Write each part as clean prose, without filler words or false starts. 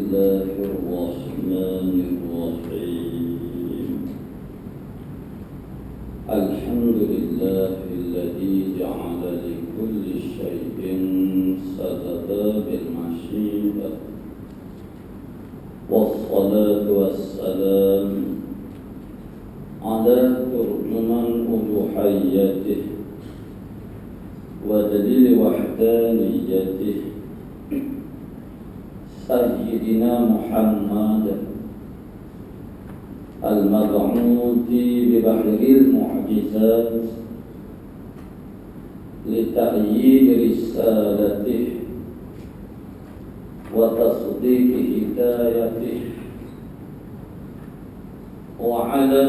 الله الرحمن الرحيم الحمد لله الذي جعل لكل شيء سببا بالمشيئة والصلاة والسلام على ترجمان ألوهيته ودليل وحدانيته سيدنا محمد المبعوث ببحر المعجزات لتأييد رسالته وتصديق هدايته وعلى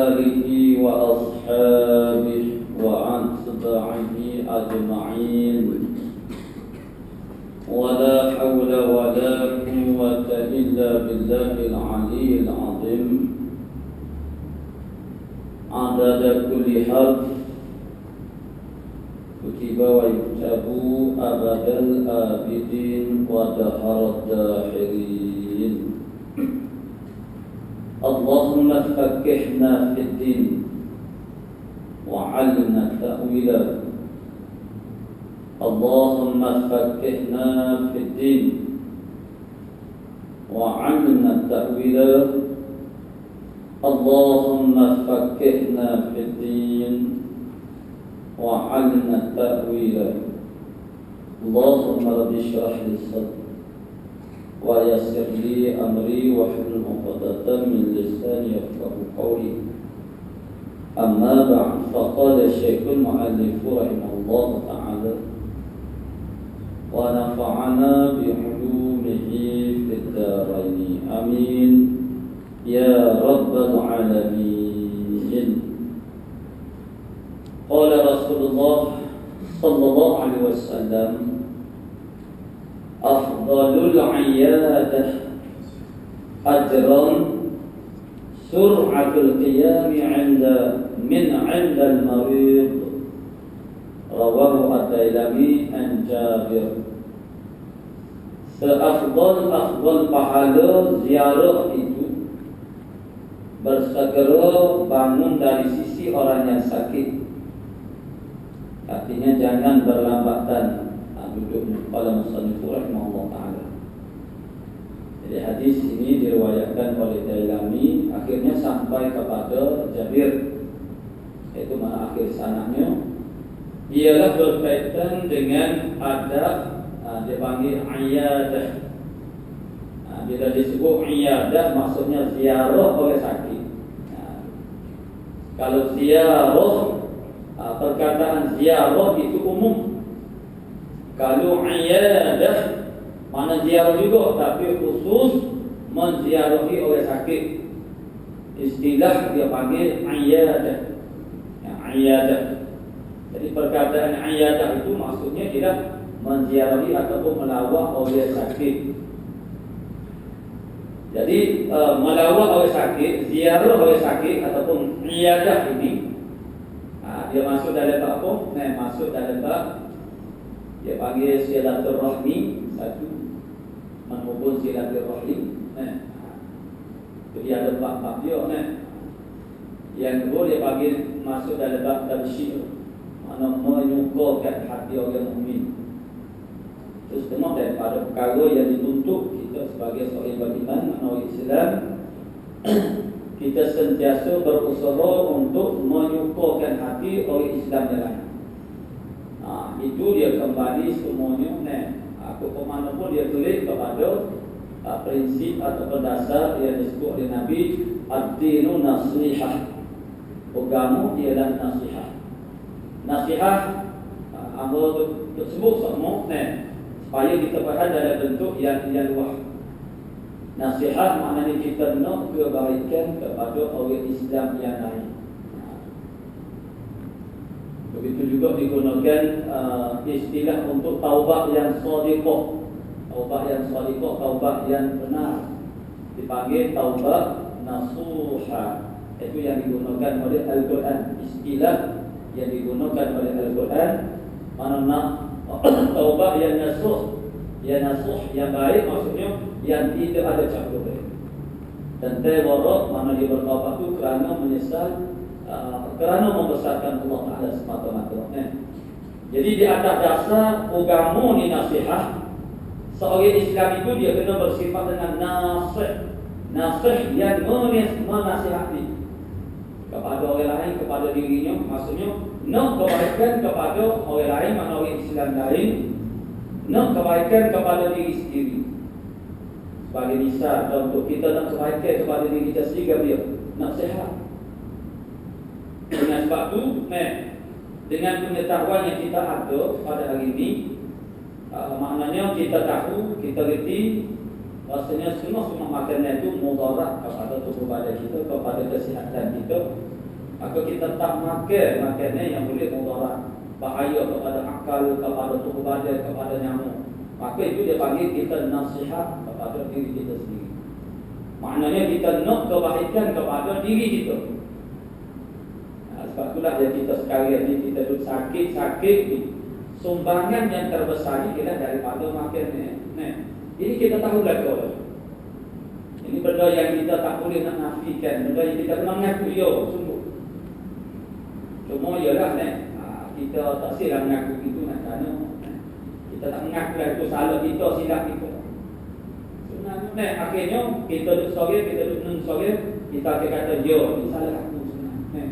آله وأصحابه وأتباعه أجمعين ولا حول ولا قوة إلا بالله العلي العظيم عدد كل حرف كتب ويكتب أبد الآبدين ودهر الداحرين اللهم فقهنا في الدين وعلمنا التأويل اللهم فقهنا في الدين وعلمنا التأويل اللهم فقهنا في الدين وعلمنا التأويل اللهم رب اشرح لي صدري ويسر لي أمري واحلل عقدة من لساني يفقهوا قولي أما بعد فقال الشيخ المؤلف رحمه الله تعالى ونفعنا بعلومه في الدارين آمين يا رب العالمين. قال رسول الله صلى الله عليه وسلم أفضل العيادة أجرا سرعة القيام عند المريض رواه الديلمي عن جابر. Seafdal pahala ziarah itu bersegera bangun dari sisi orang yang sakit. Artinya jangan berlambatan duduk pada musannif rahimahullah taala. Jadi hadis ini diriwayatkan oleh Dailami akhirnya sampai kepada Jabir, itu mana akhir sanadnya ialah berkaitan dengan adab dipanggil iyadah. Bila disebut iyadah maksudnya ziarah oleh sakit. Kalau ziarah, perkataan ziarah itu umum. Kalau iyadah mana ziarah juga, tapi khusus menziarahi oleh sakit. Istilah dia panggil iyadah. Iyadah. Jadi perkataan iyadah itu maksudnya tidak menziarahi ataupun melawat oleh sakit. Jadi melawat oleh sakit, ziarah oleh sakit ataupun iyadah ini dia masuk dalam apa? Masuk dalam bab dia panggil silaturahmi satu, menghubung silaturahmi. Jadi ada bab-bab dia. Yang kedua dia panggil masuk dalam bab tabsyir, mana menyukarkan hati orang mukmin. Terus tengok daripada perkara yang dituntut kita sebagai seorang beriman mengenai Islam, kita sentiasa berusaha untuk menyukarkan hati orang Islam yang lain. Itu dia kembali semuanya. Ke mana pun dia tulis kepada prinsip atau dasar yang disebut oleh Nabi, ad-dinu nasihah. Agama ialah nasihat. Nasihat ambil tersebut semua supaya kita faham dalam bentuk yang luas. Nasihat maknanya kita nak kebaikan kepada orang Islam yang lain. Begitu juga digunakan istilah untuk taubat yang shadiqah. Taubat yang shadiqah, taubat yang benar, dipanggil taubat nasuha. Itu yang digunakan oleh Al-Quran. Istilah yang digunakan oleh Al-Quran mana taubat yang nasuh, yang baik maksudnya yang tidak ada campur. Dan tawarruk mana dia bertaubat itu kerana menyesal, kerana membesarkan Allah Taala semata-mata. Jadi di atas dasar agama ni nasihat, seorang Islam itu dia kena bersifat dengan nasih yang menasihati kepada orang lain, kepada dirinya, maksudnya nak kebaikan kepada orang lain, mana orang Islam lain, nak kebaikan kepada diri sendiri. Sebagai misal, untuk kita nak kebaikan kepada diri kita sendiri, dia nak sihat. Dengan sebab tu, dengan pengetahuan yang kita ada pada hari ini, maknanya kita tahu, kita reti rasanya semua makanan itu mudarat kepada tubuh badan kita, kepada kesihatan kita. Maka kita tak makan makanan yang boleh mudarat, bahaya kepada akal, kepada tubuh badan, kepada nyamuk. Maka itu dia panggil kita nasihat kepada diri kita sendiri. Maknanya kita nak kebaikan kepada diri kita. Sebab itulah yang kita sekarang ni kita duduk sakit-sakit ni, sumbangan yang terbesar ni ialah daripada makan ni. Ini kita tahu betul. Ini benda yang kita tak boleh nak nafikan, benda yang kita kena mengaku ya, sungguh. Cuma ialah kita tak silap mengaku itu nak kerana kita tak mengaku lah itu salah kita, silap kita. Sebenarnya akhirnya kita duduk sore, kita duduk nung sore, kita akan kata ya, ini salah aku sebenarnya.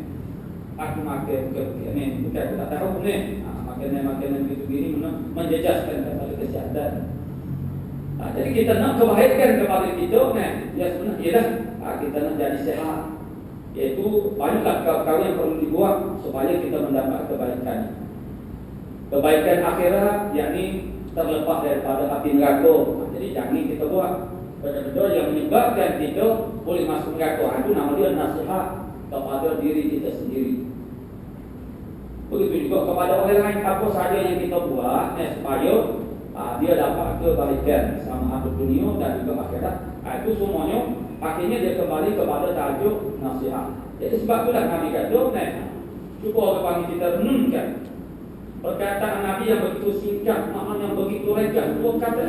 Aku makan bukan aku tak tahu makanan begini menjejaskan kepada kesihatan. Jadi kita nak kebaikan kepada kita, ya sebenarnya ialah kita nak jadi sihat. Iaitu banyaklah perkara yang perlu dibuat supaya kita mendapat kebaikan. Kebaikan akhirat, yakni terlepas daripada api neraka. Jadi jangan kita buat benda-benda yang menyebabkan kita boleh masuk neraka. Itu nama dia nasihat kepada diri kita sendiri. Begitu juga kepada orang lain, apa sahaja yang kita buat supaya dia dapat kebaikan sama ada dunia dan juga akhirat. Itu semuanya akhirnya dia kembali kepada tajuk nasihat. Jadi sebab itulah Nabi kata, cuba orang panggil kita renungkan perkataan Nabi yang begitu singkat, maknanya yang begitu ringkas. Dua kata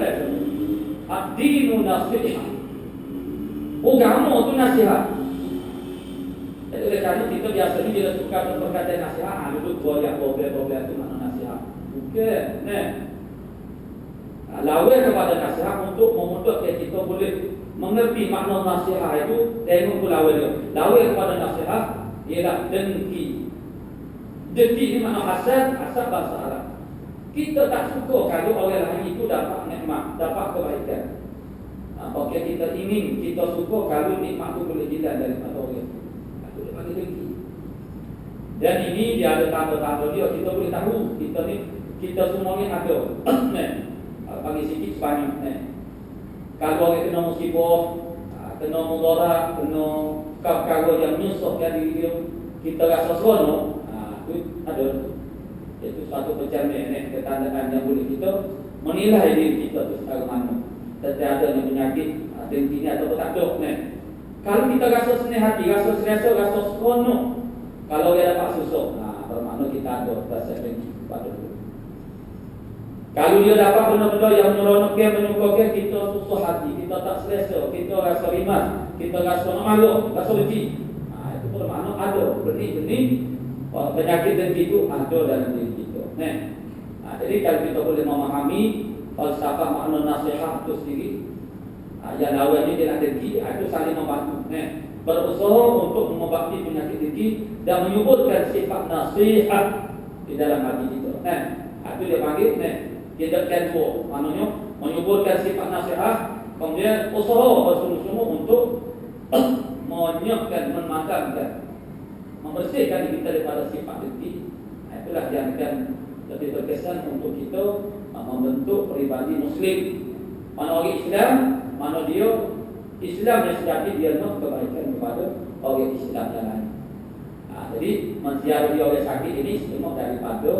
ad-dinu nasihat. Agama itu nasihat. Jadi oleh kerana kita biasanya bila suka perkataan nasihat, duduk boleh problem itu makna nasihat. Bukan, lawan kepada nasihat untuk memudahkan kita boleh mengerti makna nasihat itu. Tengok pula lawan dia. Lawan kepada nasihat ialah dengki. Dengki ni makna hasad bahasa Arab. Kita tak suka kalau orang lain itu dapat nikmat, dapat kebaikan. Apakah kita ingin, kita suka kalau nikmat itu boleh hilang daripada orang itu. Itu dia panggil dengki. Dan ini dia ada tanda-tanda dia, kita boleh tahu kita semua ni ada. Panggil sikit sebanyak. Kalau orang kena musibah, kena mudarat, kena perkara yang menyusahkan diri dia, kita rasa seronok, itu ada. Itu satu pencapaian ketandaan yang boleh kita menilai diri kita itu secara mana. Ada yang penyakit, dengki atau tak ada. Kalau kita rasa senang hati, rasa selesa, rasa seronok, kalau dia dapat susah, bermakna kita ada rasa dengki pada dia. Kalau dia dapat benda-benda yang menyeronokkan, menyukakan, kita susah hati, kita tak selesa, kita rasa rimas, kita rasa malu, rasa benci. Itu bermakna ada benih-benih penyakit dengki itu ada dalam diri kita. Jadi kalau kita boleh memahami falsafah makna nasihat itu sendiri, yang lawan ini dia dengki, itu saling membantu. Berusaha untuk mengobati penyakit dengki dan menyuburkan sifat nasihat di dalam hati kita. Itu dia panggil tidak kenpo, maknanya menyuburkan sifat nasihat, kemudian usaha bersungguh-sungguh untuk menyiapkan, mematangkan, membersihkan diri kita daripada sifat dengki. Itulah yang akan lebih berkesan untuk kita membentuk pribadi Muslim. Mana orang Islam, mana dia Islam yang sejati, dia nak kebaikan kepada orang Islam yang lain. Jadi menziarahi orang sakit ini semua daripada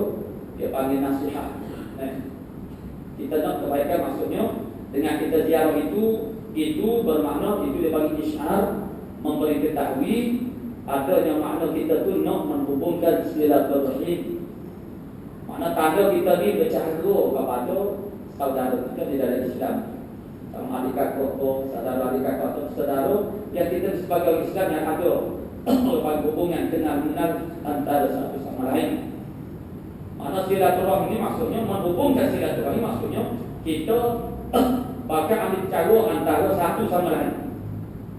dia panggil nasihat. Kita nak kebaikan, maksudnya dengan kita ziarah itu bermakna itu dia bagi isyar, memberi ketahui adanya makna kita tu nak menghubungkan silaturahim. Makna tanda kita ni bercahaya kepada saudara kita di dalam Islam. sama adik kakak saudara adik kakak atau saudara yang kita sebagai Islam yang ada hubungan kenal-mengenal antara satu sama lain. Mana silaturahmi ini maksudnya menghubungkan silaturahmi maksudnya kita bakal ambil cara antara satu sama lain.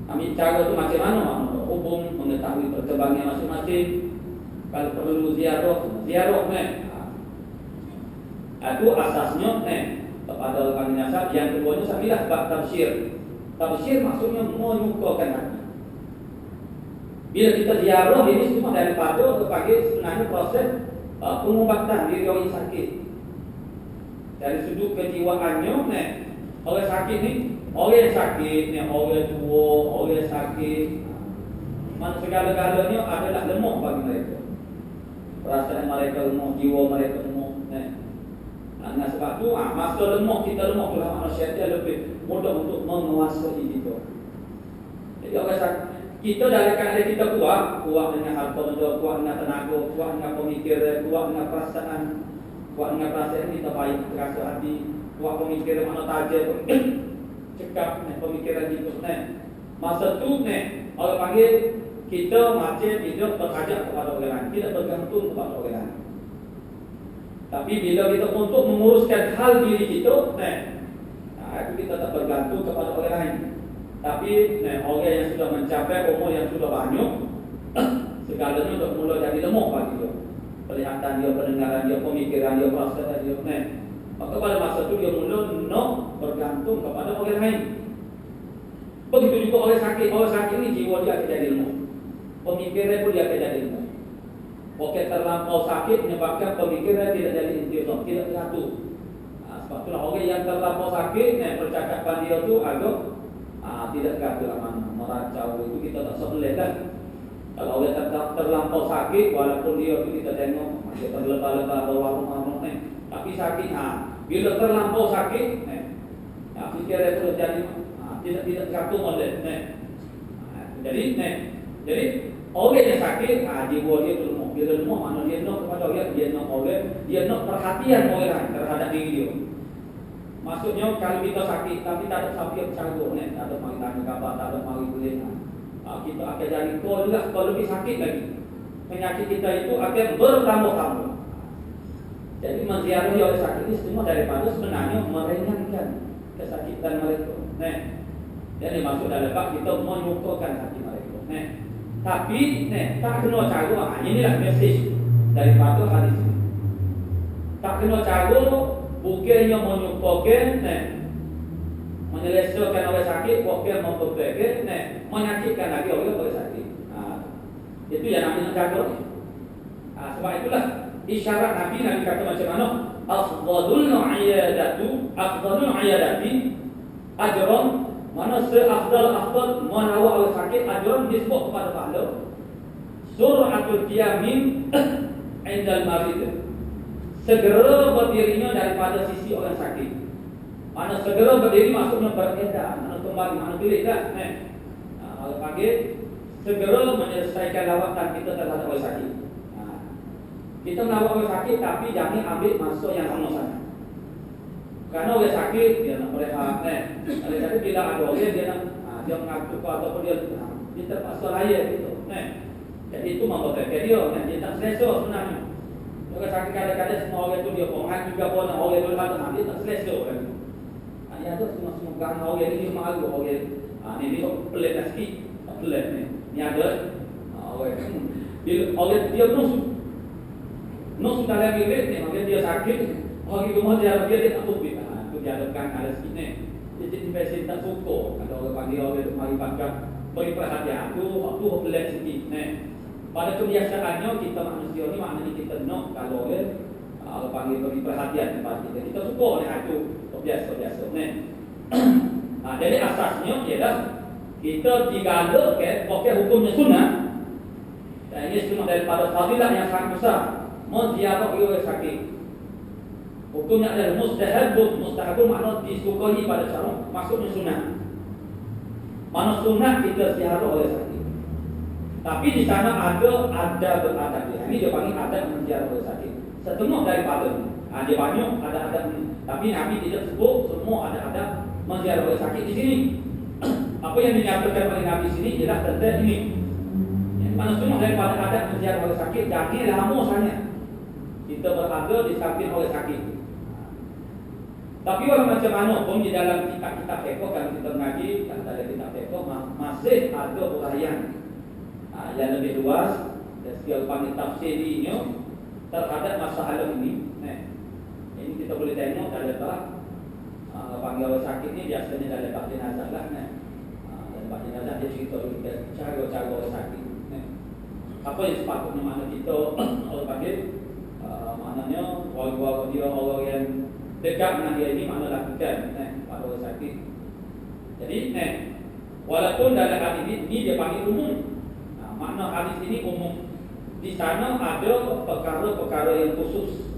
Ambil cara itu macam mana? Hubung, mengetahui perkembangan masing-masing. Kalau perlu ziarah itu asasnya kepada orang nasab. Yang keduanya samilah bab tafsir. Tafsir maksudnya menyukakan hati. Bila kita ziarah ini semua daripada sebagai sebenarnya proses pengobatan diri orang sakit. Dari sudut kejiwaannya, orang sakit ni, orang yang sakit, orang tua, orang yang sakit, mana segala-galanya adalah lemah bagi mereka. Perasaan mereka lemah, jiwa mereka lemah. Nah, sebab tu, masa lemah kita lemah, kalau manusia dia lebih mudah untuk menguasai kita. Jadi orang sakit, kita dari keadaan kita kuat dengan harta benda, kuat dengan tenaga, kuat dengan pemikiran, kuat dengan perasaan. Kuat dengan perasaan kita baik, terasa hati. Kuat pemikiran mana tajam, cekap pemikiran itu. Masa tu orang panggil kita macam hidup berhajat kepada orang lain, tidak bergantung kepada orang lain. Tapi bila kita untuk menguruskan hal diri kita, itu kita tak bergantung kepada orang lain. Tapi orang yang sudah mencapai umur yang sudah banyak, segalanya sudah mula jadi lemah bagi dia. Pelihatan dia, pendengaran dia, pemikiran dia, perasaan dia. Maka pada masa itu dia mula nak bergantung kepada orang lain. Begitu juga orang sakit. Orang sakit ini jiwa dia akan jadi lemah. Pemikiran pun dia akan jadi lemah. Okey, terlampau sakit menyebabkan pemikiran tidak jadi intizam, tidak teratur. Sebab itulah orang yang terlampau sakit, percakapan dia tu agak tidak teratur aman, meracau. Itu kita tak sebelah kan. Kalau orang terlampau sakit, walaupun dia tu kita tengok masih terlebah-lebah berwarna-warna, tapi sakit. Bila terlampau sakit, fikiran itu jadi tidak teratur oleh. Jadi orang yang sakit, jiwa dia tu lemah. Dia lemah, mana dia nak kepada orang, dia nak orang, dia nak perhatian orang terhadap diri dia. Maksudnya kalau kita sakit, tapi tak ada siapa yang bercakap, tak ada mari tanya khabar, tak ada mari boleh. Kita akan jadi kalau lebih sakit lagi. Penyakit kita itu akan bertambah-tambah. Jadi menziarahi orang sakit ini semua daripada sebenarnya meringankan kesakitan mereka. Jadi maksud dalam bab kita menyukakan hati mereka. Tapi tak kena cara. Inilah mesej daripada hadis ini. Tak kena cara bukannya menyukakan, menyelesaikan orang sakit, bukan memperbaiki, menyakitkan lagi orang sakit. Itu yang namanya jaga. Sebab itulah isyarat Nabi kata macam mana? Afdalul iyadati ajran, mana seafdal merawat orang sakit ajran disebut kepada pahala. Sur'atul qiyamin indal marid. Segera berdirinya daripada sisi orang sakit. Mana segera berdiri maksudnya beredah, mana kembali, mana pilih kan? Kalau panggil segera menyelesaikan lawatan kita terhadap orang sakit. Kita melawat orang sakit tapi jangan ambil masa yang lama sangat. Karena orang sakit dia nak berehat, orang sakit bila ada orang dia nak dia mengaku ataupun dia terpaksa layak gitu. Jadi itu memperbaiki dia tak selesa sebenarnya. Orang sakit kadang-kadang semua orang itu dia bohong juga pun orang itu ada dia tak selesa kan. Ya tu semua kan orang ini dia malu orang ni dia pelik sikit, tak pelik ni. Ni ada orang dia sudah lagi ni maka dia sakit, orang itu mau dia tak tupit. Itu diadakan ada sikit ni. Jadi investasi tak suka kalau orang panggil orang mari pakai beri perhatian tu pelik sikit ni. Pada kebiasaannya kita manusia ni maknanya kita nak kalau orang panggil beri perhatian kepada kita. Kita suka ni itu biasa ni. Jadi asasnya ialah kita digalakkan pakai hukumnya sunnah. Dan ini semua daripada fadilah yang sangat besar. Menziarah orang sakit. Hukumnya adalah mustahab makna disukai pada cara maksudnya sunnah. Mana sunnah kita ziarah orang sakit. Tapi di sana ada beradab. Ini dia panggil adab menziarah orang sakit. Setengah daripada dia banyak ada adab. Tapi Nabi tidak sebut semua ada adab menziarah orang sakit di sini. Apa yang dinyatakan oleh Nabi sini ialah tentang ini. Yang mana semua daripada adat menziarah orang sakit, jangan lama saja kita berada di samping orang sakit. Tapi orang macam mana pun di dalam kitab-kitab fiqh, kalau kita mengaji dalam kitab fiqh masih ada uraian yang lebih luas dan segala panggil tafsirnya terhadap masalah ini. Ini kita boleh tengok dalam panggil orang sakit ni biasanya dalam bab jenazah lah. Dalam bab jenazah dia cerita cara-cara orang sakit. Apa yang sepatutnya mana kita orang panggil maknanya orang-orang dia orang yang dekat dengan dia ini mana lakukan pada orang sakit. Jadi walaupun dalam hadis ini dia panggil umum, makna hadis ini umum. Di sana ada perkara-perkara yang khusus.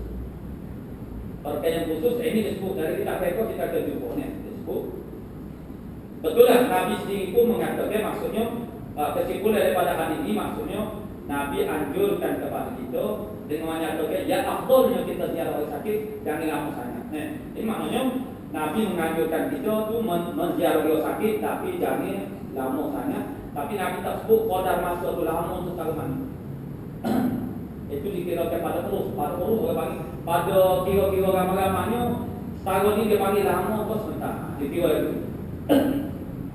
Perkara yang khusus ini disebut dari kitab fiqh kita jumpa disebut. Betul lah Nabi sendiri pun mengatakan, maksudnya kesimpulan daripada hadis ini maksudnya Nabi anjurkan kepada kita dengan menyatakan ya afdalnya kita ziarah orang sakit jangan lama sangat. Ini maknanya Nabi menganjurkan kita tu menziarah orang sakit tapi jangan lama sangat. Tapi Nabi tak sebut qadar masa tu lama tu tak mana. Itu dikirakan pada urus orang panggil pada kira-kira ramai-ramainya setahun ni dia panggil lama apa sebentar dikira itu.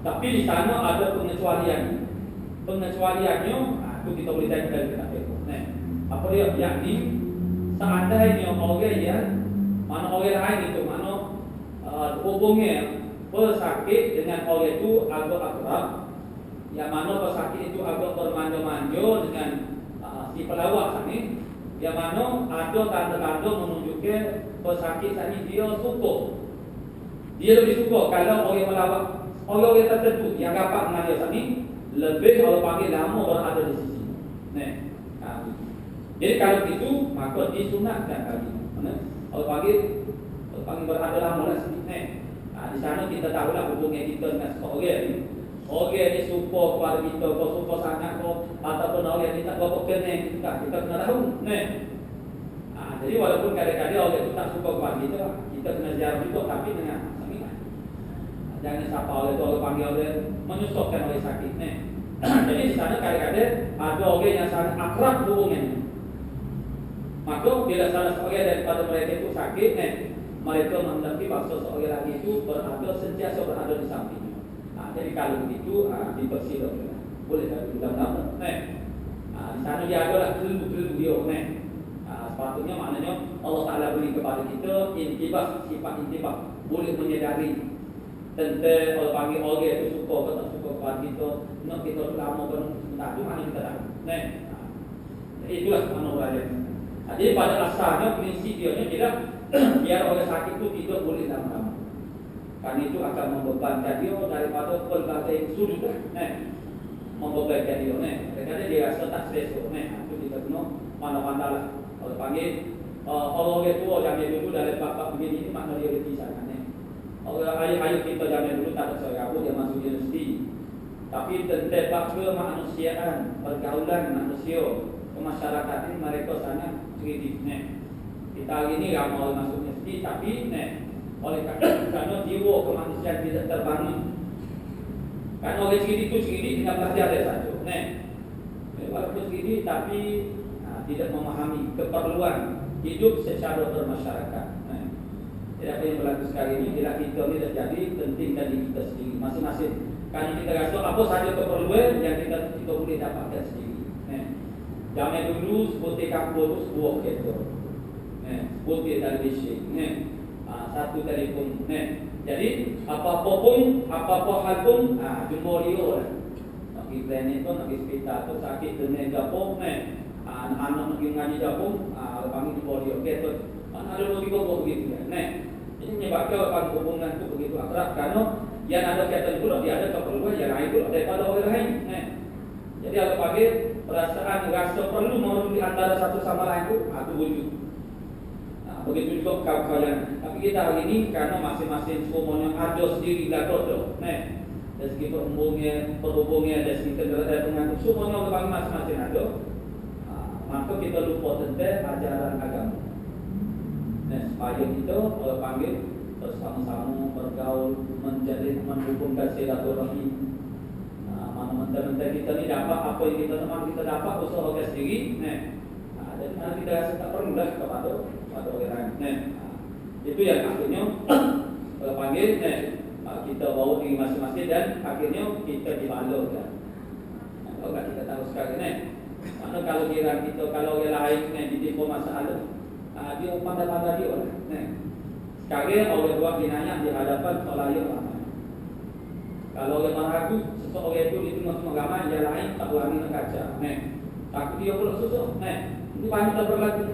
Tapi di sana ada pengecualiannya itu kita boleh tanya dari kitab fiqh. Apa dia? Yakni seandainya orang yang mana orang lain itu mana hubungnya pesakit dengan orang itu agak akrab, yang mana pesakit itu agak bermanja-manja dengan si pelawak ini, yang mana ada tanda-tanda menunjukkan pesakit ini dia suka. Dia lebih suka kalau orang melawak orang tertentu yang dapat mengajar ini lebih kalau panggil lama berada di sisi. Jadi kalau itu maka disunatkan kali. Kalau panggil berada lama lah sini. Di sana kita tahulah hubungan kita dengan seorang ini. Orang ni suka kepada kita, kau suka sangat kau ataupun orang ni tak berapa kena kita kena tahu. Jadi walaupun kadang-kadang orang itu tak suka kepada kita kena ziarah juga tapi dengan samian. Jangan siapa orang itu orang panggil orang menyusahkan orang sakit. Jadi di sana kadang-kadang ada orang yang sangat akrab hubungannya. Maka bila salah seorang daripada mereka itu sakit, mereka mengerti bahawa seorang lagi itu sentiasa berada di sampingnya. Jadi kalau begitu dipersilakan. Boleh tak diundang-undang? Di sana dia adalah kelulu dia. Sepatutnya maknanya Allah Ta'ala beri kepada kita intibah, sifat intibah. Boleh menyedari tentang orang panggil orang itu suka atau tak suka kepada kita. Nak kita lama pun tak ada mana kita tahu. Jadi itulah mana berada. Jadi pada asalnya prinsip dia tidak biar orang sakit itu tidak boleh lama-lama. Karena itu akan membebankan dia daripada pelbagai sudut. Membebankan dia. Kadang-kadang dia rasa tak selesa. Itu kita kena mana-mana lah. Kalau panggil orang tua jangan dulu dalam bab-bab begini ini makna dia lebih sana. Orang ayah-ayah kita jangan dulu tak ada seorang dia masuk universiti. Tapi tentang bab kemanusiaan, pergaulan manusia, kemasyarakatan ini mereka sangat kritis. Kita hari ini ramai orang masuk universiti tapi oleh kerana jiwa kemanusiaan tidak terbangun. Karena orang segini itu segini dengan belajar dia saja. Walaupun segini tapi tidak memahami keperluan hidup secara bermasyarakat. Jadi apa yang berlaku sekarang ini bila kita ini terjadi penting dari kita sendiri masing-masing. Karena kita rasa apa saja keperluan yang kita boleh dapatkan sendiri. Zaman dulu seperti kampus buah kereta, seperti televisi, satu telefon. Jadi apa-apa hal pun jumpa dia lah. Nak pergi klinik tu, nak pergi hospital tu sakit dengan gapung, anak-anak nak pergi ngaji gapung, panggil jumpa dia kereta. Ada lagi kau begitu kan. Ini menyebabkan orang hubungan tu begitu akrab kerana yang ada kaitan pula dia ada keperluan yang lain pula daripada orang lain. Jadi kalau panggil perasaan rasa perlu memerlukan antara satu sama lain tu wujud. Begitu juga kawan-kawan. Tapi kita hari ini kerana masing-masing semuanya ada sendiri lakodo. Dari segi perhubungan dari segi kedatangan semuanya orang masing-masing ada. Maka kita lupa tentang ajaran agama. Supaya kita panggil bersama-sama bergaul, menjadi menghubungkan silaturahmi. Mana mentah-mentah kita ni dapat apa yang kita dapat usaha kita sendiri, jadi mana kita rasa tak perlu lah kepada orang lain. Itu yang akhirnya panggil, kita bawa diri masing-masing dan akhirnya kita dibalurkan. Kalau kita tahu sekarang mana kalau jiran kita, kalau orang lain ditimpa masalah, dia pandai-pandai dia orang. Sekarang orang buat dinanya di hadapan khalayak ramai. Kalau orang ragu, seseorang itu di tengah-tengah ramai, yang lain tak berani nak kaca. Takut dia pula susah. Itu banyak dah berlaku.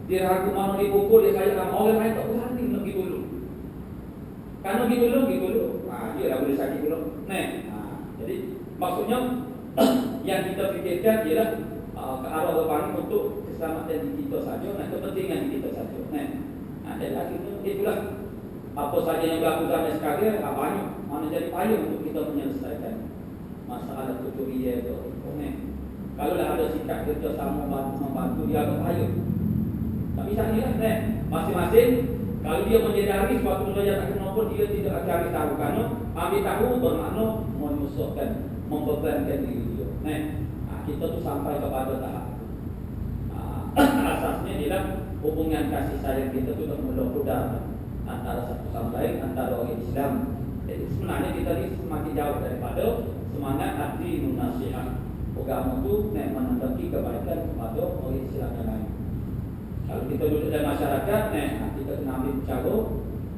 Dia ragu mana dipukul, dia kaya orang lain tak berani nak pergi dulu. Kalau pergi dulu, dia dah boleh sakit dulu. Jadi maksudnya yang kita fikirkan ialah ke arah depan untuk keselamatan diri kita saja, kepentingan diri kita saja. Dan akhirnya itulah apa saja yang berlaku zaman sekarang, banyak mana jadi payung untuk kita menyelesaikan masalah kecurian itu. Kalau dah ada sikap kerjasama membantu dia agak payung. Tapi sana masing-masing kalau dia menyedari suatu benda yang tak kenapa, dia tidak akan ambil tahu. Kerana ambil tahu bermakna menyusahkan, membebankan diri dia. Kita tu sampai kepada tahap asasnya ialah hubungan kasih sayang kita tu bermula-mula antara satu sama lain, antara orang Islam. Jadi sebenarnya kita ni semakin jauh daripada semangat hati nasihat. Agama tu menandaki kebaikan kepada orang Islam yang lain. Kalau kita duduk dalam masyarakat, kita kena ambil cara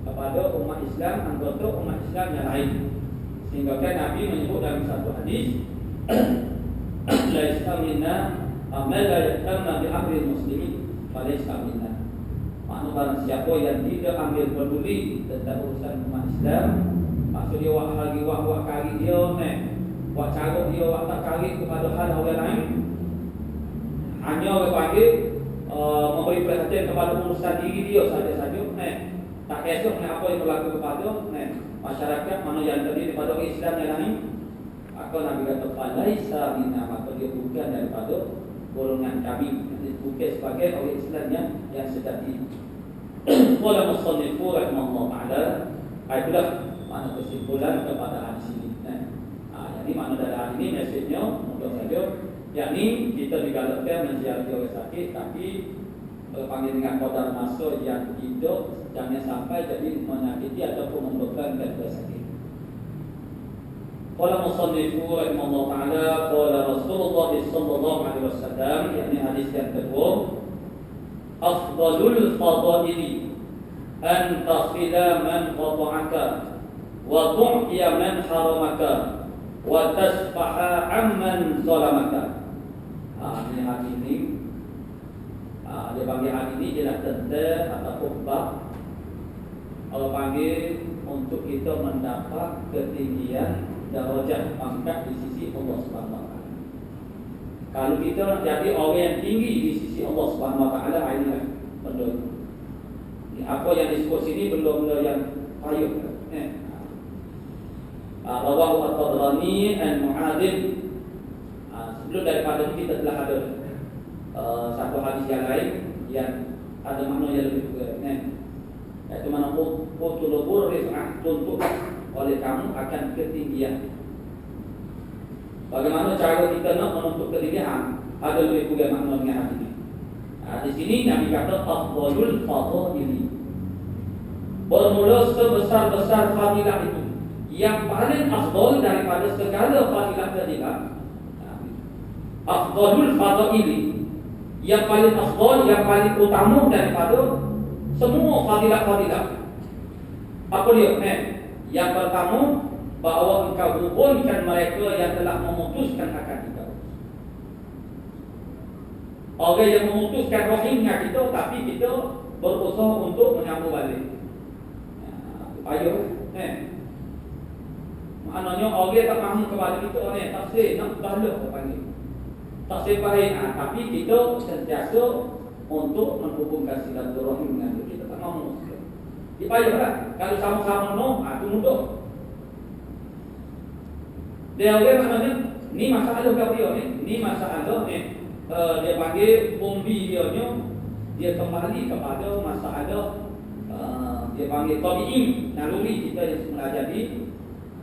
kepada umat Islam, anggota umat Islam yang lain. Sehingga kan Nabi menyebut dalam satu hadis, la yastamina amal la yastamna bi amri muslimin fala yastamina. Maknanya barang siapa yang tidak ambil peduli tentang urusan umat Islam, maksud dia wak kari dia wak cara dia wak tak kari kepada hal orang lain, hanya orang panggil memberi perhatian kepada urusan diri dia saja-saja, tak kisah apa yang berlaku kepada masyarakat mana yang terdiri daripada orang Islam yang lain. Maka Nabi kata falaisa minna, maka dia bukan daripada golongan kami, bukan sebagai orang Islam yang sejati. Wala musannifu rahimahullah ta'ala. Itulah mana kesimpulan kepada hadis ini. Jadi mana dari hari ini mesejnya mudah saja, yakni kita digalakkan menziarahi orang sakit, tapi berpanggil dengan qadar masa yang hidup, jangan sampai jadi menyakiti ataupun membebankan orang sakit. Qala musannifu rahimahullah ta'ala, qala Rasulullah sallallahu alaihi wasallam, yakni hadis yang kedua, afdalul fadaili an tasila man qata'aka wa tu'tiya man haramaka wa tasfaha amman zalamaka. Ini hadis ini dia panggil hadis ini ialah tentang ataupun bab Allah panggil untuk kita mendapat ketinggian darajat pangkat di sisi Allah Subhanahu wa taala. Kalau kita nak jadi orang yang tinggi di sisi Allah Subhanahu wa taala, inilah benda. Apa yang disebut sini benda-benda yang payung. Rawahu at-Tabrani an Mu'adzin. Sebelum daripada itu kita telah ada satu hadis yang lain yang ada makna yang lebih juga, iaitu mana utulubur rif'ah, tuntut oleh kamu akan ketinggian. Bagaimana cara kita nak menuntut ketinggian, ada lebih juga makna dengan hadis ini. Di sini Nabi kata afdalul fadaili, bermula sebesar-besar fadilah itu, yang paling afdal daripada segala fadilah-fadilah. Afdalul fadaili, yang paling afdal, yang paling utama daripada semua fadilah-fadilah. Apa dia? Yang pertama, bahawa engkau hubungkan mereka yang telah memutuskan akad kita. Orang yang memutuskan rahimnya kita, tapi kita berusaha untuk menyambung balik. Payung. Maknanya orang tak mahu kepada kita, taksir nak balas apa panggil. Taksir baik, tapi kita sentiasa untuk menghubungkan silaturahim dengan dia. Kita tak mahu. Dipayahlah. Kalau sama-sama itu mudah. Dia orang maknanya ni masalah kau dia ni masalah dia panggil umbi dia kembali kepada masalah dia panggil tabi'i, naluri kita yang semula jadi.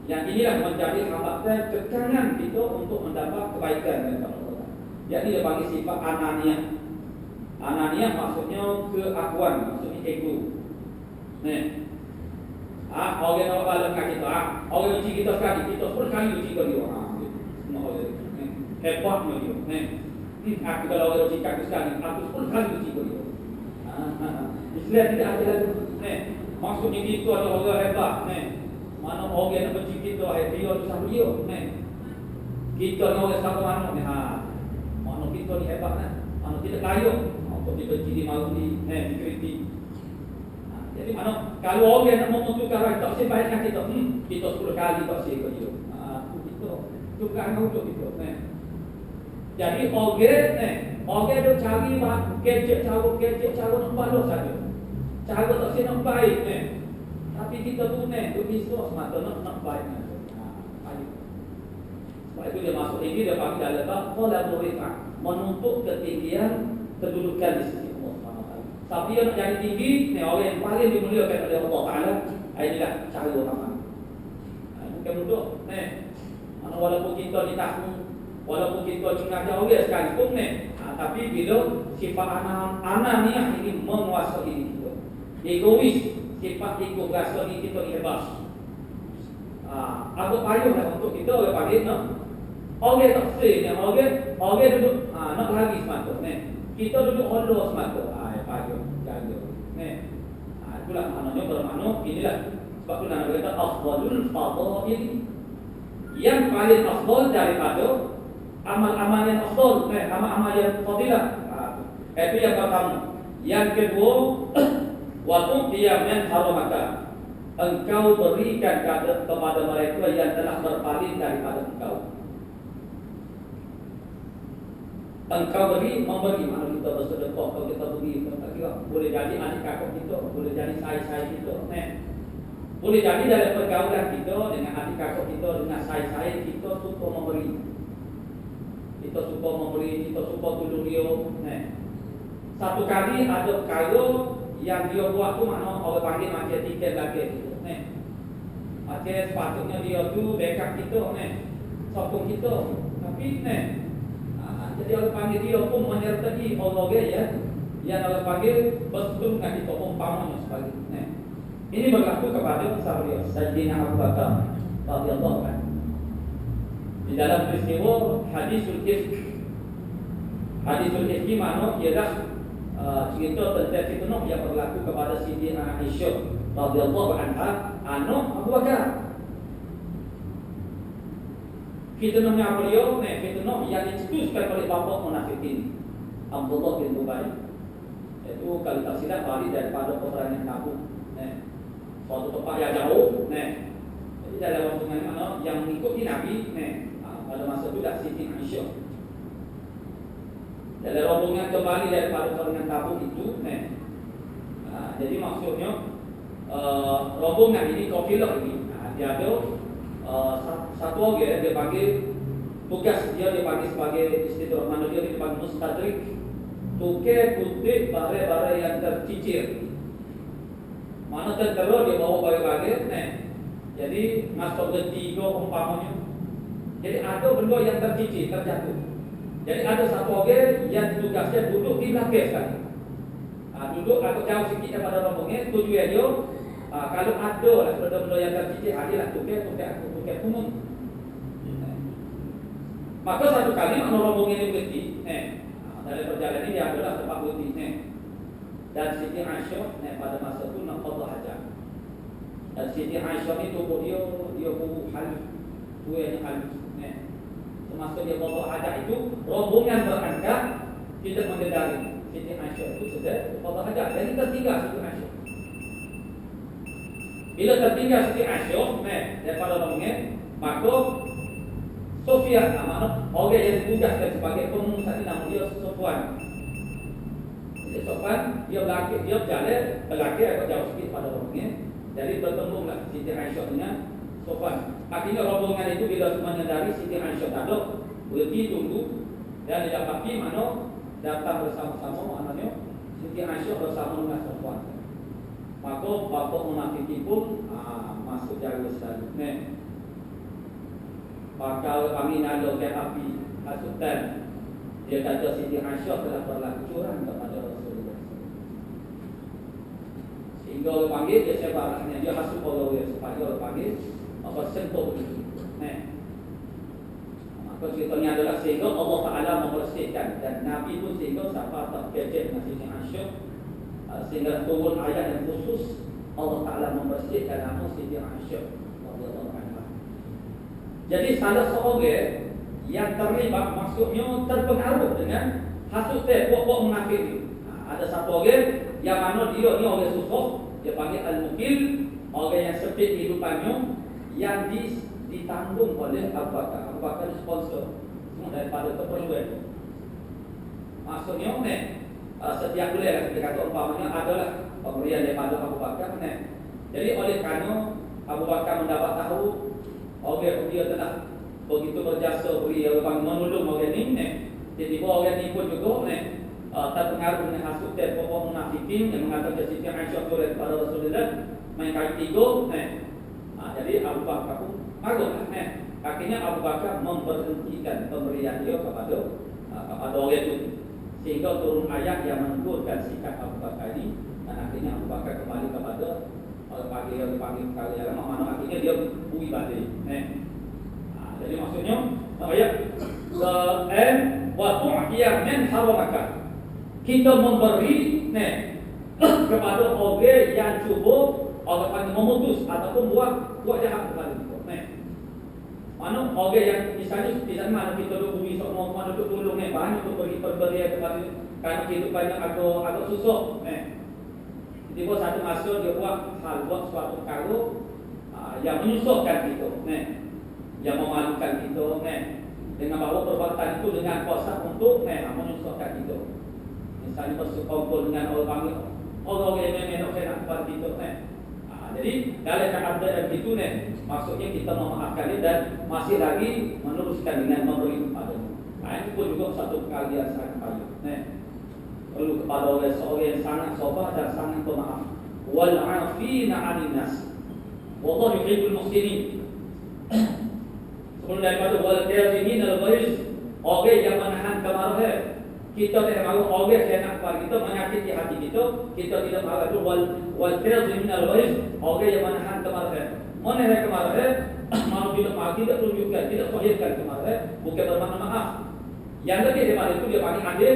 Yang inilah menjadi hambatan kekangan kita untuk mendapat kebaikan daripada Allah. Jadi dia panggil sifat ananiyah. Ananiyah maksudnya keakuan, maksudnya ego. Orang yang dalam kita, orang uji kita sekali, kita pun kali uji ke dia. Semua orang hebatnya dia. Aku kalau orang uji aku sekali, aku pun kali uji ke dia. Islam tidak ada lagi. Maksudnya kita ada orang hebat. Mana orang yang benci kita, dia tu sama dia. Kita ni orang sama mana? Mana kita ni hebat kan? Mana kita kaya? Apa dibenci, dimaui, dikritik. Jadi mana kalau orang nak memutuskan orang tak sih baik dengan kita, kita 10 kali tak sih ke dia. Kita juga untuk kita. Jadi orang dia cari gadget cara nak balas saja. Cara tak sih nak baik. Tapi kita tu tu bisnes mata nak baik. Sebab itu dia masuk ini dia bagi dalam bab kolaborasi, menuntut ketinggian kedudukan di sisi Allah SWT. Tapi yang nak jadi tinggi, orang yang paling dimuliakan oleh Allah Taala, inilah cara orang. Bukan untuk mana walaupun kita ditahu, walaupun kita dengar jauh dia sekalipun tapi bila sifat ananiah ini menguasai diri kita, egois, sifat ego rasa ni kita hebat. Aku payuhlah untuk kita orang panggil orang tak sih, orang duduk nak lagi semata. Kita duduk Allah semata. Payuh jaga. Itulah maknanya bermakna inilah sebab tu nak kata afdalul fadail, yang paling afdal daripada amal-amal yang afdal, amal-amal yang fadilah. Itu yang pertama. Yang kedua, waktu dia mengharamkan, engkau berikan kepada mereka yang telah berpaling daripada engkau. Engkau memberi, mana kita bersedekah, kalau kita beri, boleh jadi adik kakak kita, boleh jadi saya kita, boleh jadi dalam pergaulan kita dengan adik kakak kita, dengan saya kita suka memberi, kita suka tolong dia. Satu kali ada perkara yang dia buat tu mana orang panggil macam tiket lagi gitu. Macam sepatutnya dia tu backup kita, sokong kita. Tapi jadi orang panggil dia pun menyertai orang ya, yang orang panggil betul dengan kita umpamanya sebagainya. Ini berlaku kepada sahabat Sayyidina Abu Bakar radhiyallahu anhu. Di dalam peristiwa hadisul ifk. Hadisul ifk mana ialah cerita tentang fitnah yang berlaku kepada Siti Aisyah radhiyallahu anha, anak Abu Bakar. Fitnahnya beliau, fitnah yang dicetuskan oleh bapa munafikin Abdullah bin Ubay. Itu kalau tak silap balik daripada peperangan Tabuk. Suatu tempat yang jauh. Jadi dalam waktu mana yang mengikuti Nabi, pada masa itu dah Siti Aisyah. Dalam rombongan kembali daripada peperangan Tabuk itu, jadi maksudnya rombongan ini, kafilah ini, dia ada satu orang dia panggil tugas dia dipanggil sebagai istidrak, mana dia dipanggil mustadrik, tukar kutip barang-barang yang tercicir. Mana tertera dia bawa barang-barang, jadi masuk ke 3 umpamanya. Jadi ada benda yang tercicir, terjatuh. Jadi ada satu orang yang tugasnya duduk di belakang sekali. Duduk agak jauh sikit daripada rombongan, tujuan dia kalau ada lah benda-benda yang tercicir, adalah tukar umum. Maka satu kali mana rombongan ini berhenti, dalam perjalanan ini dia adalah tempat berhenti. Dan Siti Aisyah pada masa itu nak qada hajat. Dan Siti Aisyah ni tubuh dia bubuh halus, tuanya halus. Semasa dia qada hajat itu, rombongan berangkat tidak mengendari. Siti Aisyah itu sedang qada hajat, jadi tertinggal Siti Aisyah. Bila tertinggal Siti Aisyah daripada rombongan, maka Sufyan, orang yang ditugaskan sebagai pengurus tadi nama dia Sufyan. Jadi Sufyan dia berlakik, dia berjalan berlakik agak jauh sikit pada rombongan. Jadi bertemulah Siti Aisyah dengan Sufyan. Akhirnya rombongan itu bila menyadari Siti Aisyah tak ada, berhenti tunggu dan didapati mana datang bersama-sama maknanya Siti Aisyah bersama dengan Sufyan. maka bapa munafik pun masuk jalur selanjutnya. Bakal kami nado ke api hasutan. Dia kata Siti Aisyah telah berlaku curang kepada Rasulullah. Sehingga orang panggil dia sebarahnya, dia hasut orang supaya orang panggil bersentuh itu. Maka ceritanya adalah sehingga Allah Ta'ala membersihkan, dan Nabi pun sehingga siapa tak kecek dengan Siti Aisyah, sehingga turun ayat yang khusus Allah Ta'ala membersihkan nama Siti Aisyah. Jadi salah seorang yang terlibat maksudnya terpengaruh dengan hasutan pokok munafik ini. Ada satu orang yang mana dia ni orang susah, dia panggil al-mukil, orang yang sempit kehidupannya, yang ditanggung oleh Abu Bakar. Abu Bakar sponsor semua daripada keperluan. Maksudnya setiap bulan kita kata umpamanya adalah pemberian daripada Abu Bakar. Jadi oleh kerana Abu Bakar mendapat tahu orang dia telah begitu berjasa beri orang menolong orang ni, tiba-tiba orang ni pun juga terpengaruh dengan hasutan pokok munafikin yang mengatakan Siti Aisyah oleh kepada Rasulullah main kaki tiga. Jadi Abu Bakar pun marah. Akhirnya Abu Bakar memberhentikan pemberian dia kepada orang itu, sehingga turun ayat yang menegurkan sikap Abu Bakar ini, dan akhirnya Abu Bakar kembali kepada panggil perkara yang lama, mana akhirnya dia bui balik. Jadi maksudnya ayat wa tu'tiya min haramaka, kita memberi kepada orang yang cuba orang panggil memutus ataupun buat jahat kepada kita. Mana orang yang misalnya tidak mana kita duduk bumi semua mana duduk tolong banyak untuk beri pemberian kepada kerana kehidupannya agak susah. Tiba satu masa dia buat suatu perkara yang menyusahkan kita, yang memalukan kita, dengan bahawa perbuatan itu dengan kuasa untuk menyusahkan kita. Misalnya bersekongkol dengan orang panggil orang yang nak kepada kita. Jadi dalam keadaan begitu maksudnya kita memaafkan dia dan masih lagi meneruskan dengan memberi kepadanya. Itu pun juga satu perkara yang sangat baik. Perlu kepada orang yang sangat sabar dan sangat pemaaf. Wal 'afina 'anil nas. Wallahu yuhibbul muhsinin. Sebelum daripada wal kazimin al-ghaiz, orang yang menahan kemarahan. Kita tidak mahu orang yang nak kepada kita menyakiti hati kita, kita tidak mahu itu wal kazimin al-ghaiz, orang yang menahan kemarahan. Menahan kemarahan, mahu tidak tunjukkan, tidak zahirkan kemarahan, bukan bermakna maaf. Yang lebih daripada itu dia panggil adil.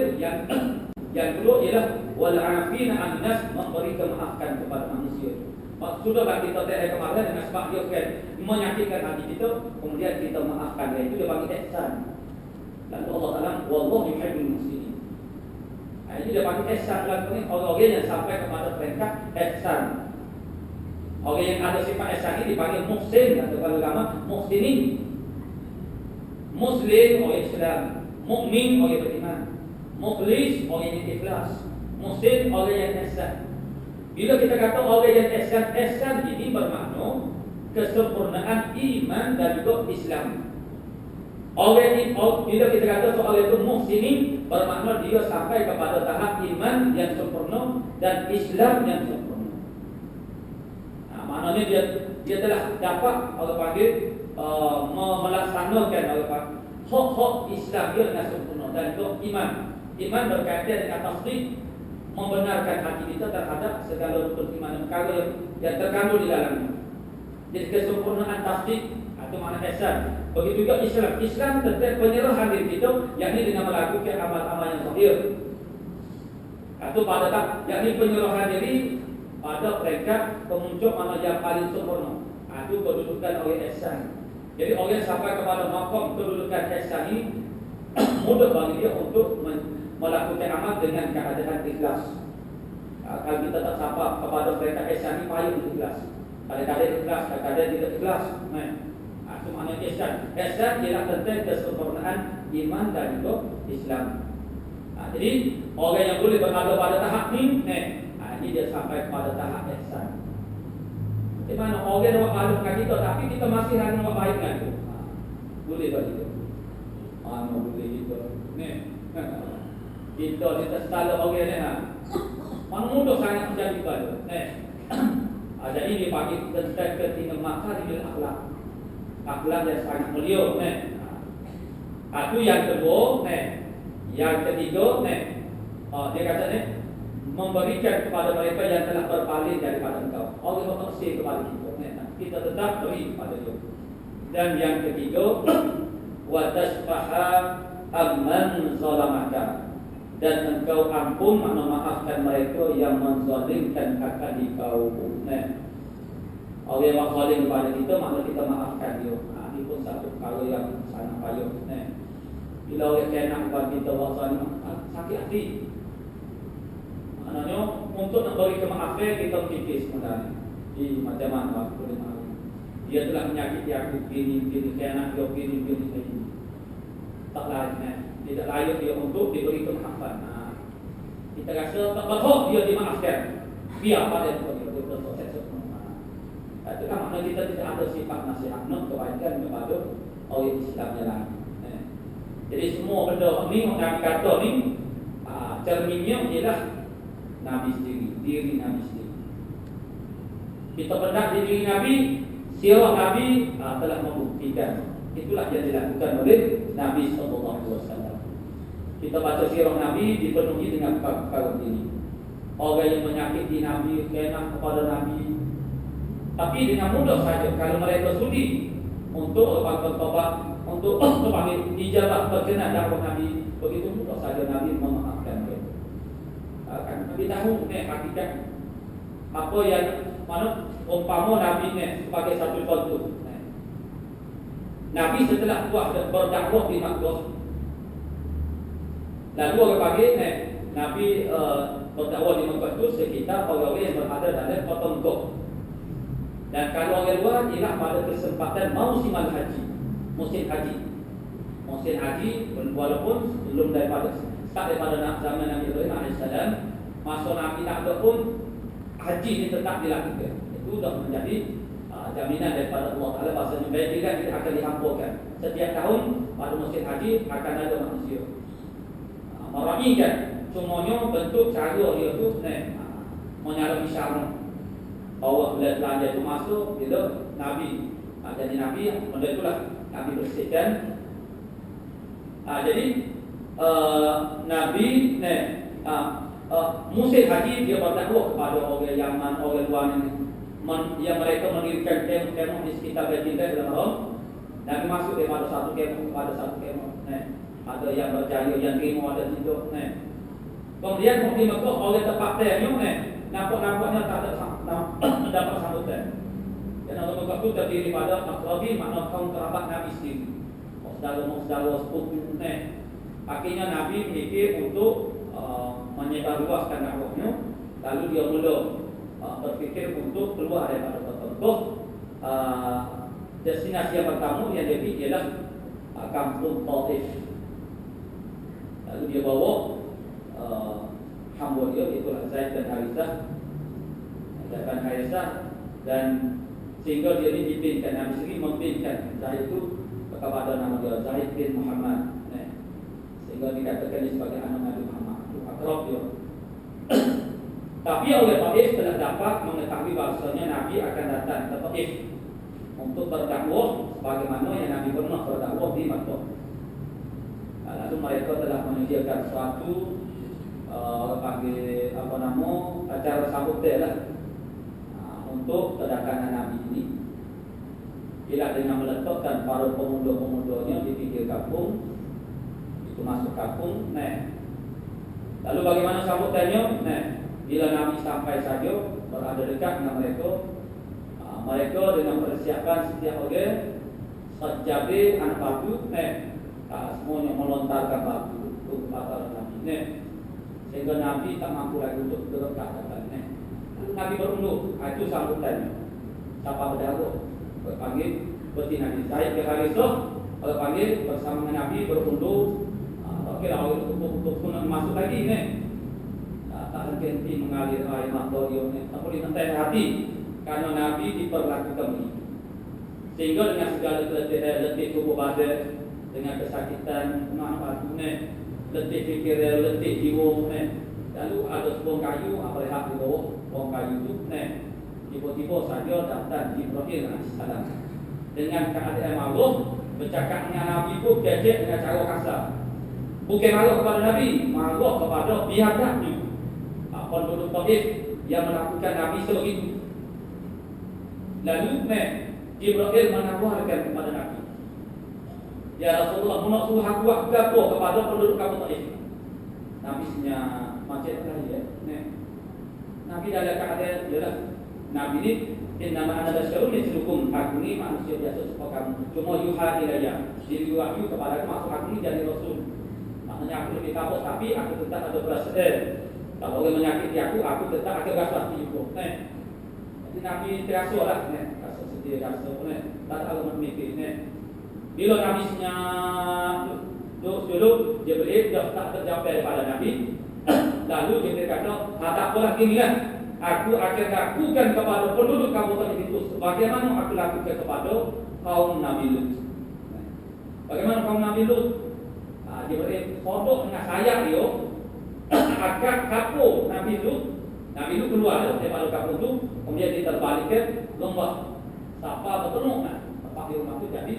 Yang kedua ialah wal 'afina 'anil nas, memberi kemaafan kepada manusia. Sudahlah kita tidak kemarahan dengan sebab dia kan menyakitkan hati kita, kemudian kita maafkan dia, itu dia panggil ihsan. Lalu Allah Taala wallahu yuhibbul muhsinin. Itu dia panggil ihsan. Lalu orang-orang yang sampai kepada peringkat ihsan. Orang yang ada sifat ihsan ini dipanggil muhsin, atau kalau agama muhsinin. Muslim orang Islam, mukmin orang beriman, mukhlis orang yang ikhlas, muhsin orang yang ihsan. Bila kita kata orang yang ihsan ini bermakna kesempurnaan iman dan juga Islam. Orang ini bila kita kata soal itu muhsinin, bermakna dia sampai kepada tahap iman yang sempurna dan Islam yang sempurna. Maknanya dia telah dapat orang panggil melaksanakan orang panggil hak-hak Islam dia dengan sempurna, dan juga iman. Iman berkaitan dengan tasdik, membenarkan hati kita terhadap segala rukun iman perkara yang terkandung di dalamnya. Jadi kesempurnaan tasdik atau makna ihsan. Begitu juga Islam. Islam tentang penyerahan diri kita, yakni dengan melakukan amal-amal yang zahir. Atau pada tak, yakni penyerahan diri pada peringkat pemuncak mana yang paling sempurna. Itu kedudukan orang ihsan. Jadi orang yang sampai kepada maqam kedudukan ihsan ini mudah bagi dia untuk melakukan amal dengan keadaan ikhlas. Kalau kita tak sampai kepada peringkat ihsan ini, payah untuk ikhlas. Kadang-kadang ikhlas, kadang-kadang tidak ikhlas. Itu maknanya ihsan. Ihsan ialah tentang kesempurnaan iman dan juga Islam. Jadi orang yang boleh berada pada tahap ini, ini dia sampai kepada tahap ihsan. Di mana orang yang buat malu dengan kita, tapi kita masih lagi buat baik dengan itu. Boleh bagi kita. Mana boleh kita. Kita tak salah orang ni. Mana mudah sangat menjadi baik. Jadi dipanggil tentang ketika makarimul akhlak, akhlak yang sangat mulia. Itu yang kedua. Yang ketiga, dia kata memberikan kepada mereka yang telah berpaling daripada engkau. Allah berkasih kepada kita. Kita tetap beri kepada dia. Dan yang ketiga, wa tasfaha amman zalamaka, dan engkau ampun, makna maafkan mereka yang menzalimkan akan dikau. Orang yang zalim kepada kita, makna kita maafkan dia. Ini pun satu perkara yang sangat payah. Bila orang kena kepada kita buat zalim, sakit hati. Maknanya untuk memberi kemaafan kita fikir sebenarnya. Macam mana aku boleh maaf? Dia telah menyakiti aku begini, kena dia begini. Tak lain, tidak layak dia untuk diberi kemaafan. Kita rasa tak berhak dia dimaafkan. Biar pada dia berproses semua. Itu kan makna kita tidak ada sifat nasihat kebaikan kepada orang Islam yang lain. Jadi semua benda ni yang kata ni cerminnya ialah Nabi sendiri, diri Nabi sendiri. Kita benar diri Nabi, sirah Nabi telah membuktikan. Itulah yang dilakukan oleh Nabi SAW. Kita baca sirah Nabi dipenuhi dengan perkara ini. Orang yang menyakiti Nabi, kena kepada Nabi, tapi dengan mudah saja kalau mereka sudi untuk bertobat, untuk memanggil ijabah berkenan dakwah Nabi, begitu mudah saja Nabi memaafkan mereka. Nabi tahu hakikat apa yang mana umpama Nabi sebagai satu contoh. Nabi setelah buat berdakwah di Makkah, lalu orang panggil Nabi berdakwah di Makkah itu sekitar orang yang berada dalam Potongkok. Dan kalau orang luar ialah pada kesempatan musim haji. Musim haji walaupun belum daripada zaman Nabi Ibrahim AS, masa Nabi tak ada pun haji ini tetap dilakukan. Itu sudah menjadi jaminan daripada Allah Taala, bahasanya baik tidak akan dihampunkan. Setiap tahun pada musim haji akan ada manusia meraihkan. Semuanya bentuk cara dia tu menyalami syarat bahawa belanja itu masuk bila Nabi. Jadi Nabi benda itulah Nabi bersihkan. Jadi Nabi musim haji dia berdakwah kepada orang Yaman, orang luar yang mereka mendirikan kemah di sekitar Baitul dalam Haram. Nabi masuk daripada satu kemah kepada satu kemah. Ada yang berjaya, yang terima, ada hidup. Kemudian di Mekah orang tempatnya nampak-nampaknya tak ada mendapat sambutan. Dan orang Mekah itu terdiri pada akrabi, makna kaum kerabat Nabi sendiri. Saudara-saudara sepupu. Akhirnya Nabi memikir untuk menyebarluaskan dakwahnya. Lalu dia mula berfikir untuk keluar daripada Potongkok. Destinasi yang pertama yang dia pergi ialah kampung Taif. Lalu dia bawa hamba dia, itulah Zaid dan Harisah, dan sehingga dia dipimpinkan, Nabi sendiri memimpinkan Zaid itu kepada nama dia Zaid bin Muhammad, sehingga dikatakan dia sebagai anak Nabi Muhammad. Itu akrab dia. Tapi oleh Taif telah dapat mengetahui bahasanya Nabi akan datang ke Taif untuk berdakwah sebagaimana yang Nabi pernah berdakwah di Makkah. Lalu mereka telah menyediakan suatu panggil acara sambutan untuk kedatangan Nabi ini. Bila dengan meletakkan para pemuda-pemudanya di pinggir kampung, itu masuk kampung. Lalu bagaimana sambutannya? Bila Nabi sampai saja berada dekat dengan mereka, mereka dengan persiapan setiap orang sejabi anak batu, semuanya melontarkan batu untuk kepada Nabi. Sehingga Nabi tak mampu lagi untuk dekat. Lalu Nabi berundur. Itu sambutannya. Siapa berdakwah berpanggil seperti Nabi Zaid bin Harisah berpanggil bersama dengan Nabi berundur. Tak kira orang untuk masuk lagi tak henti mengalir air mata dia. Tak boleh mentai hati karena Nabi diperlakukan begitu. Sehingga dengan segala letih tubuh badan, dengan kesakitan, letih fikir, letih jiwa, lalu ada sebuah kayu, apa hak di bawah sebuah kayu itu, Tiba-tiba saja datang Jibril alaihissalam dengan keadaan malu bercakap dengan Nabi itu gadget dengan cara kasar. Bukan malu kepada Nabi, malu kepada biadabnya penduduk Taif yang melakukan Nabi sebegitu. Lalu Jibril menawarkan kepada Nabi, ya Rasulullah, nak suruh aku apa kepada penduduk kamu Taif. Nabi nya macam tadi ya. Nabi dalam keadaan jelas. Nabi ini innama ana basyarun mithlukum, aku ni manusia biasa seperti kamu. Cuma yuha ilayya, diri wahyu kepada aku, maksud aku ni jadi rasul. Maknanya aku lebih kapok, tapi aku tetap ada berasa. Kalau orang menyakiti aku tetap ada berasa juga. Jadi Nabi terasa lah, rasa sedih, rasa tak ada memikir. Bila Nabi nya dulu Jibril dah tak terjawab daripada Nabi. Lalu Jibril kata, tak apalah gini lah. Aku akan lakukan kepada penduduk kamu Taif itu sebagaimana aku lakukan kepada kaum Nabi Lut. Bagaimana kaum Nabi Lut? Jibril kodok dengan sayap dia agar kapur Nabi Lut. Nabi Lut keluar daripada kapur itu, kemudian diterbalikkan lembah. Siapa bertemu tempat di rumah itu jadi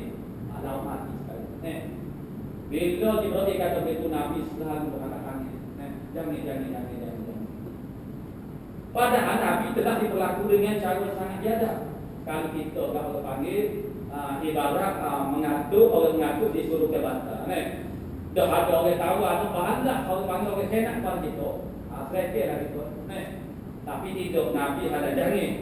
laut mati sekali. Bila Jibril kata begitu, Nabi selalu berangkat angin. Jangan. Padahal Nabi telah diperlaku dengan cara sangat biadab. Kalau kita kalau panggil ibarat orang mengatur disuruh ke bantal. Dah ada orang tahu ada bahanlah kalau panggil orang senak pada kita. Selesai lah kita. Tapi tidak, Nabi ada jangan.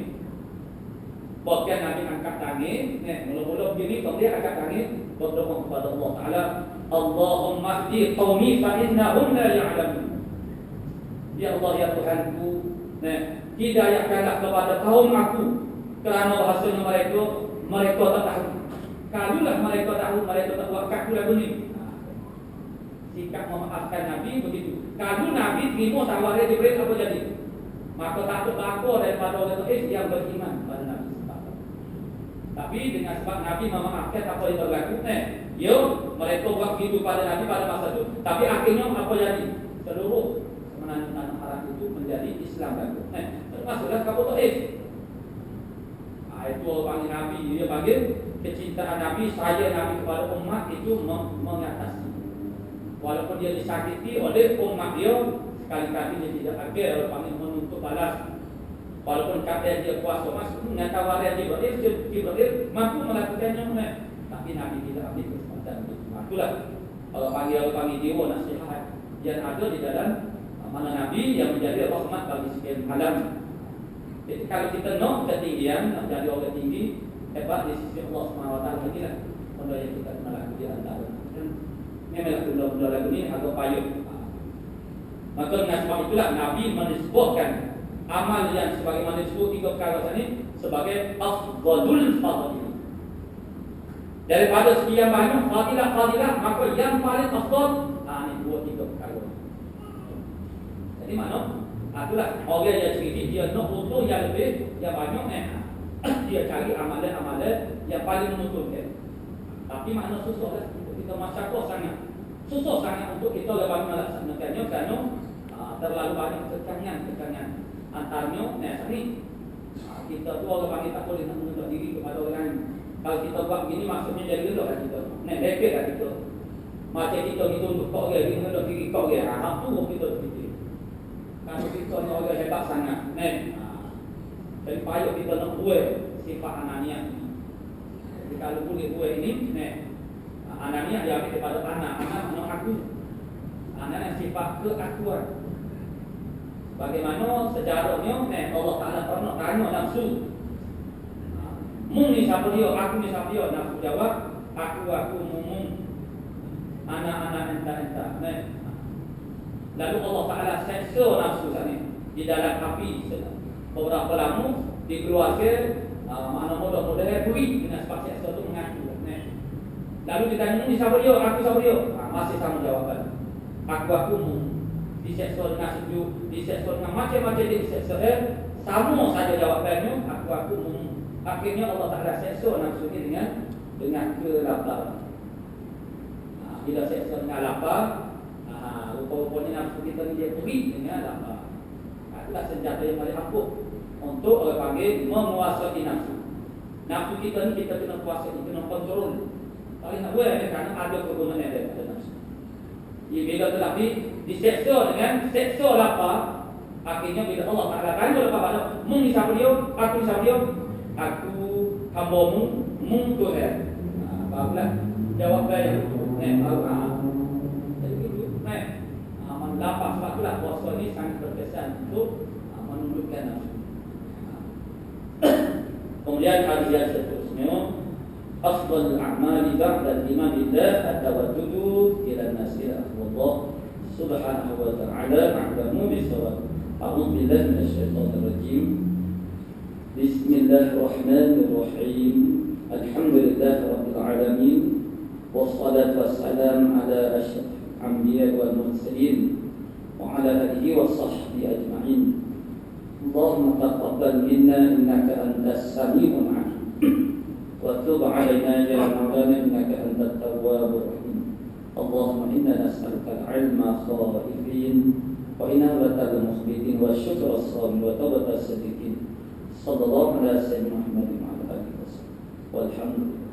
Bahkan Nabi angkat tangan, mula-mula begini, kemudian angkat tangan berdoa kepada Allah Taala, Allahumma hdi qaumi fa innahum la ya'lamun. Ya Allah, ya Tuhanku, hidayahkanlah kepada kaum aku, kerana bahasanya mereka tak tahu. Kalulah mereka tahu, mereka tak buat kaku lagu ni. Sikap memaafkan Nabi begitu. Kalau Nabi terima tawaran Jibril, apa jadi? Maka tak terlaku daripada orang yang beriman pada Nabi. Tapi dengan sebab Nabi memaafkan apa yang berlaku, mereka buat begitu pada Nabi pada masa itu. Tapi akhirnya apa jadi? Seluruh menanam haram itu menjadi Islam baru. Termasuklah Kaum Taif. Itu panggil Nabi, dia panggil kecintaan Nabi, sayang Nabi kepada umat itu mengatasi. Walaupun dia disakiti oleh umat dia, sekali-kali dia tidak akhir panggil menuntut balas. Walaupun kata dia kuasa masuk dengan tawaran Jibril mampu melakukannya, tapi Nabi tidak ambil kesempatan itu. Itulah kalau panggil jiwa nasihat yang ada di dalam mana Nabi yang menjadi rahmat bagi sekian alam. Jadi kalau kita nak ketinggian, nak jadi orang tinggi, hebat di sisi Allah SWT lagi lah. Benda yang kita melakukan di antara. Memanglah benda-benda lagu ni agak payung. Maka dengan sebab itulah Nabi menisbahkan amal yang sebagaimana disebut 3 perkara tadi sebagai afdalul fadil. Daripada sekian banyak fadilah, maka yang paling afdal ini 2-3 perkara. Jadi mana? Itulah orang yang sedikit dia nak butuh yang lebih, yang banyak dia cari amalan-amalan yang paling menguntungkan. Tapi makna susah lah untuk kita masyarakat sangat. Susah sangat untuk kita lepas melaksanakannya kerana terlalu banyak kekangan. Antaranya ni kita tu orang panggil tak boleh nak menuntut diri kepada orang lain. Kalau kita buat begini maksudnya jadi rendah lah kita. Lepek lah kita. Macam kita untuk kau orang, kita menuntut diri kau orang. Itu kita fikir. Kalau kita ni orang hebat sangat, jadi payah kita nak buat sifat ananiah ni. Jadi kalau boleh buat ini, ananiah dia ambil daripada anak aku. Anak yang sifat keakuan. Bagaimana sejarahnya Allah Ta'ala pernah tanya nafsu, mung ni siapa dia, aku ni siapa dia. Nafsu jawab, aku mung, anak-anak entah. Lalu Allah Ta'ala seksa nafsu tadi di dalam api. Beberapa lama dikeluarkan mana mudah-mudahan bui dengan sebab seksa itu mengaku. Lalu ditanya, mung ni siapa dia, aku siapa dia. Masih sama jawaban, aku mung. Diseksa dengan sejuk, diseksa dengan macam-macam diseksa, sama saja jawapannya, aku akhirnya Allah Ta'ala seksa nafsu ini dengan kelaparan. Bila seksa dengan lapar, rupa-rupanya nafsu kita ni dia pergi dengan lapar. Itulah senjata yang paling ampuh. untuk orang panggil menguasai nafsu. Nafsu kita ni kita kena kuasai, kita kena kontrol. Kalau nak buat ni kerana ada kegunaan yang ada nafsu. Ia bila tetapi diseksa dengan seksa lapar, akhirnya bila Allah Taala tanya lepas pada mung ni siapa dia? Aku ni siapa dia? Aku hamba-Mu, mung Tuhan. Barulah jawab saya. Baru jadi itu. Lapar sebab itulah puasa ni sangat berkesan untuk menundukkan nafsu. Kemudian hadis yang seterusnya, afdal a'mali ba'da al-iman billah at-tawaddudu ila an-nasilah. Allah Subhanahu wa ta'ala a'lamu bis-shawab. A'udzu billahi minasyaitonir rajim. Bismillahirrahmanirrahim. Alhamdulillahi rabbil alamin. Wassalatu wassalamu ala asyrafil anbiya'i wal mursalin wa ala alihi wa sahbihi ajma'in. Allahumma taqabbal minna innaka antas sami'ul 'alim wa tub 'alaina ya Maulana innaka antat tawwabur rahim. Allahumma inna nas'aluka al-'ilma khaifin wa inabatal mukhbitin wa syukra as-sabirin wa tawbatas sadiqin. Sallallahu ala sayyidina Muhammadin wa ala alihi wasallam. Walhamdulillah.